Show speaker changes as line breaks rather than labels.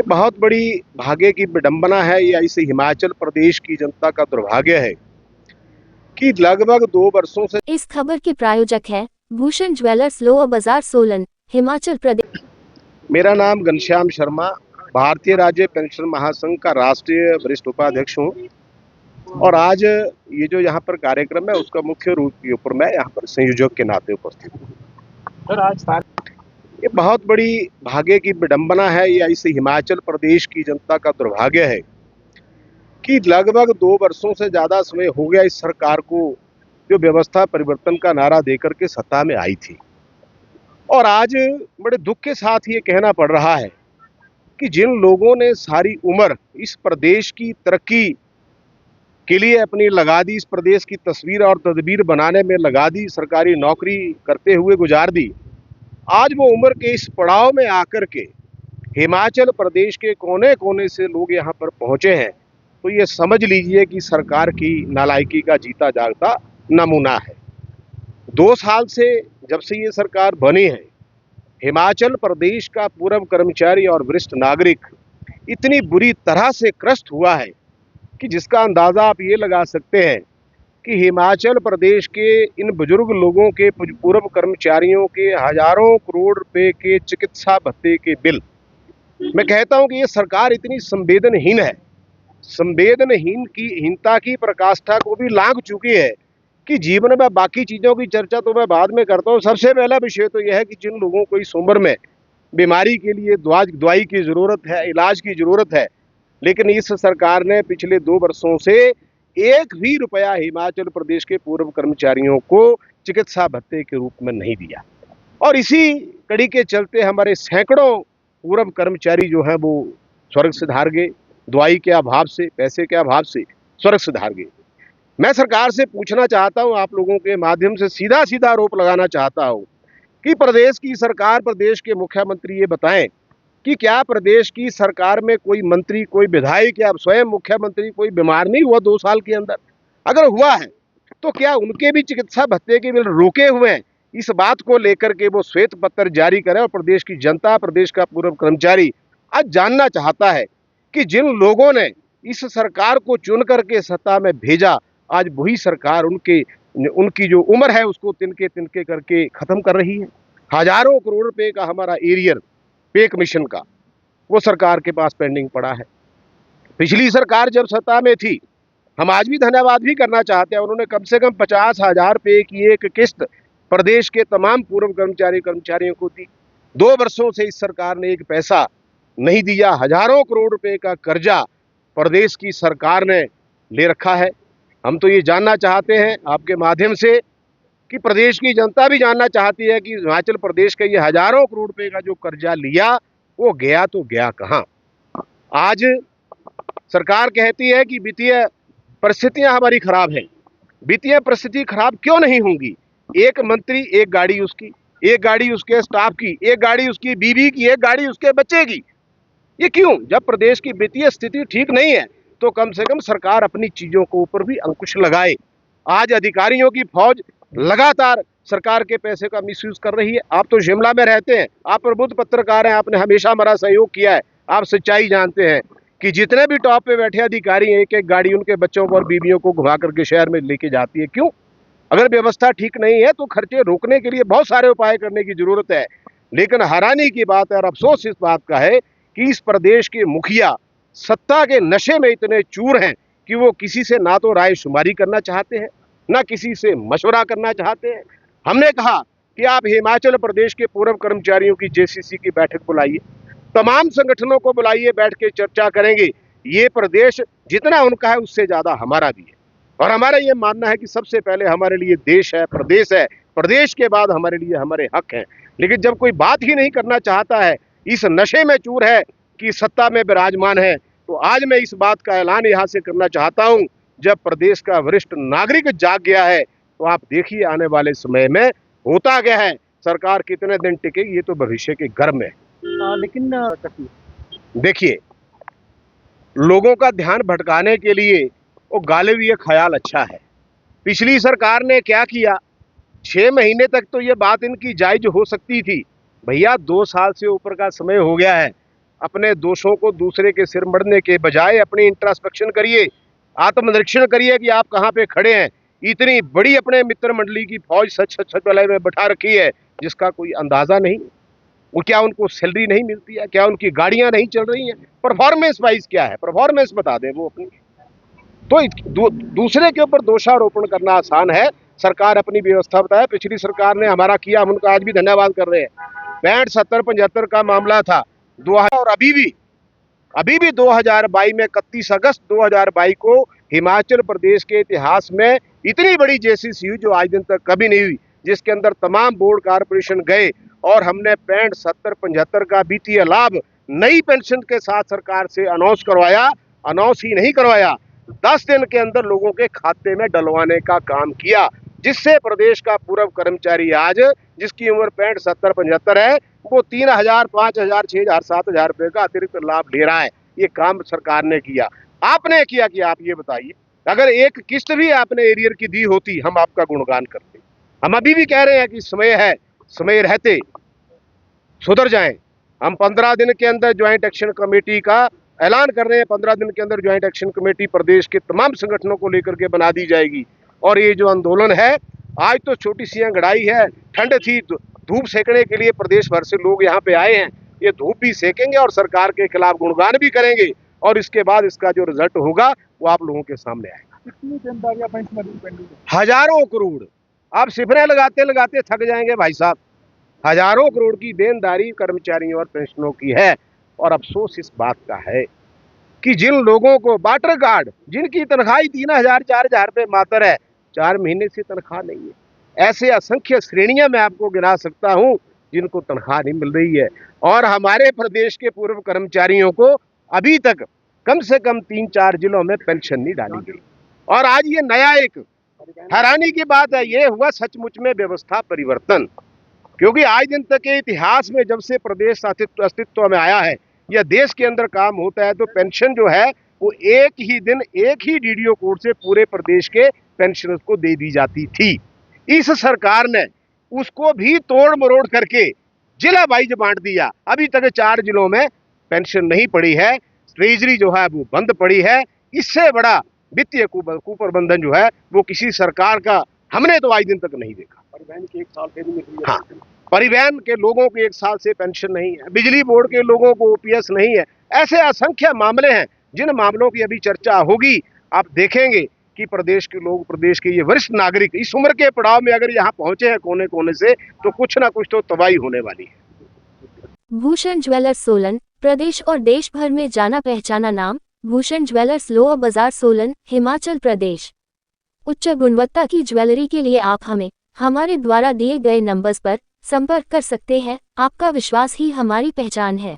बहुत बड़ी भाग्य की विडंबना है या इस हिमाचल प्रदेश की जनता का दुर्भाग्य है कि लगभग 2 वर्षों से
इस खबर के प्रायोजक है भूषण ज्वेलर्स लोअर बाजार सोलन, हिमाचल प्रदेश।
मेरा नाम घनश्याम शर्मा, भारतीय राज्य पेंशन महासंघ का राष्ट्रीय वरिष्ठ उपाध्यक्ष हूँ और आज ये जो यहाँ पर कार्यक्रम है उसका मुख्य रूप के ऊपर मैं यहाँ पर संयोजक के नाते उपस्थित हूँ।
सर आज
ये बहुत बड़ी भाग्य की विडंबना है या इस हिमाचल प्रदेश की जनता का दुर्भाग्य है कि लगभग 2 वर्षों से ज्यादा समय हो गया इस सरकार को जो व्यवस्था परिवर्तन का नारा देकर के सत्ता में आई थी और आज बड़े दुख के साथ ये कहना पड़ रहा है कि जिन लोगों ने सारी उम्र इस प्रदेश की तरक्की के लिए अपनी लगा दी, इस प्रदेश की तस्वीर और तदबीर बनाने में लगा दी, सरकारी नौकरी करते हुए गुजार दी, आज वो उम्र के इस पड़ाव में आकर के हिमाचल प्रदेश के कोने कोने से लोग यहाँ पर पहुंचे हैं, तो ये समझ लीजिए कि सरकार की नालायकी का जीता जागता नमूना है। 2 साल से जब से ये सरकार बनी है, हिमाचल प्रदेश का पूर्व कर्मचारी और वरिष्ठ नागरिक इतनी बुरी तरह से त्रस्त हुआ है कि जिसका अंदाजा आप ये लगा सकते हैं कि हिमाचल प्रदेश के इन बुजुर्ग लोगों के पूर्व कर्मचारियों के हजारों करोड़ रुपए के चिकित्सा भत्ते के बिल, मैं कहता हूं कि ये सरकार इतनी संवेदनहीन है, हीनता की पराकाष्ठा को भी लांघ चुकी है कि जीवन में बाकी चीजों की चर्चा तो मैं बाद में करता हूं। सबसे पहला विषय तो यह है कि जिन लोगों को इस उम्र में बीमारी के लिए दवाई की जरूरत है, इलाज की जरूरत है, लेकिन इस सरकार ने पिछले 2 वर्षों से एक भी रुपया हिमाचल प्रदेश के पूर्व कर्मचारियों को चिकित्सा भत्ते के रूप में नहीं दिया और इसी कड़ी के चलते हमारे सैकड़ों पूर्व कर्मचारी जो हैं वो स्वर्ग सिधार गए, दवाई के अभाव से, पैसे के अभाव से स्वर्ग सिधार गए। मैं सरकार से पूछना चाहता हूं, आप लोगों के माध्यम से सीधा सीधा आरोप लगाना चाहता हूं कि प्रदेश की सरकार, प्रदेश के मुख्यमंत्री ये बताएं कि क्या प्रदेश की सरकार में कोई मंत्री, कोई विधायक या स्वयं मुख्यमंत्री कोई बीमार नहीं हुआ 2 साल के अंदर? अगर हुआ है तो क्या उनके भी चिकित्सा भत्ते के बिल रोके हुए हैं? इस बात को लेकर के वो श्वेत पत्र जारी करें और प्रदेश की जनता, प्रदेश का पूर्व कर्मचारी आज जानना चाहता है कि जिन लोगों ने इस सरकार को चुन करके सत्ता में भेजा, आज वही सरकार उनकी जो उम्र है उसको तिनके तिनके करके खत्म कर रही है। हजारों करोड़ रुपए का हमारा एरियर पे कमीशन का वो सरकार के पास पेंडिंग पड़ा है। पिछली सरकार जब सत्ता में थी, हम आज भी धन्यवाद भी करना चाहते हैं, उन्होंने कम से कम 50,000 रुपए की एक किस्त प्रदेश के तमाम पूर्व कर्मचारियों को दी। 2 वर्षों से इस सरकार ने एक पैसा नहीं दिया। हजारों करोड़ रुपए का कर्जा प्रदेश की सरकार ने ले रखा है। हम तो ये जानना चाहते हैं आपके माध्यम से कि प्रदेश की जनता भी जानना चाहती है कि हिमाचल प्रदेश का ये हजारों करोड़ रुपए का जो कर्जा लिया वो गया तो गया कहां? आज सरकार कहती है कि वित्तीय परिस्थितियां हमारी खराब हैं। वित्तीय परिस्थिति खराब क्यों नहीं होंगी? एक मंत्री एक गाड़ी उसकी, एक गाड़ी उसके स्टाफ की, एक गाड़ी उसकी बीवी की, एक गाड़ी उसके बच्चे की। ये क्यों? जब प्रदेश की वित्तीय स्थिति ठीक नहीं है तो कम से कम सरकार अपनी चीजों के ऊपर भी अंकुश लगाए। आज अधिकारियों की फौज लगातार सरकार के पैसे का मिसयूज कर रही है। आप तो शिमला में रहते हैं, आप प्रबुद्ध पत्रकार हैं, आपने हमेशा हमारा सहयोग किया है, आप सच्चाई जानते हैं कि जितने भी टॉप पे बैठे अधिकारी हैं, एक एक गाड़ी उनके बच्चों को और बीवियों को घुमा करके शहर में लेके जाती है। क्यों? अगर व्यवस्था ठीक नहीं है तो खर्चे रोकने के लिए बहुत सारे उपाय करने की जरूरत है। लेकिन हैरानी की बात है और अफसोस इस बात का है कि इस प्रदेश के मुखिया सत्ता के नशे में इतने चूर हैं कि वो किसी से ना तो राय शुमारी करना चाहते हैं, ना किसी से मशवरा करना चाहते हैं। हमने कहा कि आप हिमाचल प्रदेश के पूर्व कर्मचारियों की जेसीसी की बैठक बुलाइए, तमाम संगठनों को बुलाइए, बैठ के चर्चा करेंगे। ये प्रदेश जितना उनका है उससे ज्यादा हमारा भी है और हमारा ये मानना है कि सबसे पहले हमारे लिए देश है, प्रदेश के बाद हमारे लिए हमारे हक हैं। लेकिन जब कोई बात ही नहीं करना चाहता है, इस नशे में चूर है कि सत्ता में विराजमान है, तो आज मैं इस बात का ऐलान यहाँ से करना चाहता हूँ, जब प्रदेश का वरिष्ठ नागरिक जाग गया है तो आप देखिए आने वाले समय में होता क्या है, सरकार कितने दिन टिकेगी ये तो भविष्य के गर्भ में है।
लेकिन
देखिए, लोगों का ध्यान भटकाने के लिए वो गालिब ये ख्याल अच्छा है। पिछली सरकार ने क्या किया, 6 महीने तक तो ये बात इनकी जायज हो सकती थी। भैया 2 साल से ऊपर का समय हो गया है, अपने दोषों को दूसरे के सिर मढ़ने के बजाय अपनी इंट्रोस्पेक्शन करिए, आत्मनिरीक्षण करिए कि आप कहाँ पे खड़े हैं। इतनी बड़ी अपने मित्र मंडली की फौज सचिवालय में बैठा रखी है जिसका कोई अंदाजा नहीं। वो क्या उनको सैलरी नहीं मिलती है? क्या उनकी गाड़ियां नहीं चल रही हैं? परफॉर्मेंस वाइज क्या है? परफॉर्मेंस बता दें वो अपनी। तो दूसरे के ऊपर दोषारोपण करना आसान है। सरकार अपनी व्यवस्था बताए, पिछली सरकार ने हमारा किया, हम उनका आज भी धन्यवाद कर रहे हैं। 65, 70, 75 का मामला था 2000 और अभी भी 2022 में 31 अगस्त 2022 को हिमाचल प्रदेश के इतिहास में इतनी बड़ी जेसीसी हुई जो आज दिन तक कभी नहीं हुई, जिसके अंदर तमाम बोर्ड कारपोरेशन गए और हमने 65, 70, 75 का वित्तीय लाभ नई पेंशन के साथ सरकार से अनाउंस करवाया। अनाउंस ही नहीं करवाया, 10 दिन के अंदर लोगों के खाते में डलवाने का काम किया, जिससे प्रदेश का पूर्व कर्मचारी आज जिसकी उम्र 65, 70, 75 है, वो 3,000, 5,000, 6,000, 7,000 रुपए का अतिरिक्त लाभ ले रहा है। ये काम सरकार ने किया। आपने किया कि आप ये बताइए, अगर एक किस्त भी आपने एरियर की दी होती, हम आपका गुणगान करते। हम अभी भी कह रहे हैं कि समय है, समय रहते सुधर जाएं। हम 15 दिन के अंदर ज्वाइंट एक्शन कमेटी का ऐलान कर रहे हैं। 15 दिन के अंदर ज्वाइंट एक्शन कमेटी प्रदेश के तमाम संगठनों को लेकर के बना दी जाएगी। और ये जो आंदोलन है, आज तो छोटी सी अंगड़ाई है, ठंड थी, धूप सेकने के लिए प्रदेश भर से लोग यहाँ पे आए हैं। ये धूप भी सेकेंगे और सरकार के खिलाफ गुणगान भी करेंगे, और इसके बाद इसका जो रिजल्ट होगा वो आप लोगों के सामने आएगा।
कितनी देनदारियां बैंक में पेंडिंग है?
हजारों करोड़। आप सिफरें लगाते लगाते थक जाएंगे भाई साहब। हजारों करोड़ की देनदारी कर्मचारियों और पेंशनरों की है। और अफसोस इस बात का है कि जिन लोगों को वाटर गार्ड, जिनकी तनख्वाह 3,000, 4,000 रुपये मात्र है, 4 महीने से तनख्वाह नहीं है, ऐसे असंख्य श्रेणियां मैं आपको गिना सकता हूं जिनको तनख्वाह नहीं मिल रही है। और हमारे प्रदेश के पूर्व कर्मचारियों को अभी तक कम से कम 3-4 जिलों में पेंशन नहीं डाली गई। और आज ये नया एक हैरानी की बात है, ये हुआ सचमुच में व्यवस्था परिवर्तन। क्योंकि आज दिन तक के इतिहास में जब से प्रदेश अस्तित्व में आया है या देश के अंदर काम होता है, तो पेंशन जो है वो एक ही दिन एक ही डीडीओ कोड से पूरे प्रदेश के पेंशनर्स को दे दी जाती थी। इस सरकार ने उसको भी तोड़ मरोड़ करके जिला वाइज बांट दिया। अभी तक 4 जिलों में पेंशन नहीं पड़ी है, ट्रेजरी जो है वो बंद पड़ी है। इससे बड़ा वित्तीय कुप्रबंधन जो है वो किसी सरकार का हमने तो आज दिन तक नहीं देखा।
परिवहन की 1 साल से भी निकली है।
हाँ, परिवहन के लोगों को 1 साल से पेंशन नहीं है, बिजली बोर्ड के लोगों को ओपीएस नहीं है। ऐसे असंख्य मामले हैं जिन मामलों की अभी चर्चा होगी। आप देखेंगे कि प्रदेश के लोग, प्रदेश के ये वरिष्ठ नागरिक इस उम्र के पड़ाव में अगर यहाँ पहुंचे हैं कोने कोने से, तो कुछ ना कुछ तो तबाही होने वाली है।
भूषण ज्वेलर्स सोलन, प्रदेश और देश भर में जाना पहचाना नाम। भूषण ज्वेलर्स लोअर बाजार सोलन, हिमाचल प्रदेश। उच्च गुणवत्ता की ज्वेलरी के लिए आप हमें हमारे द्वारा दिए गए नंबर्स पर संपर्क कर सकते हैं। आपका विश्वास ही हमारी पहचान है।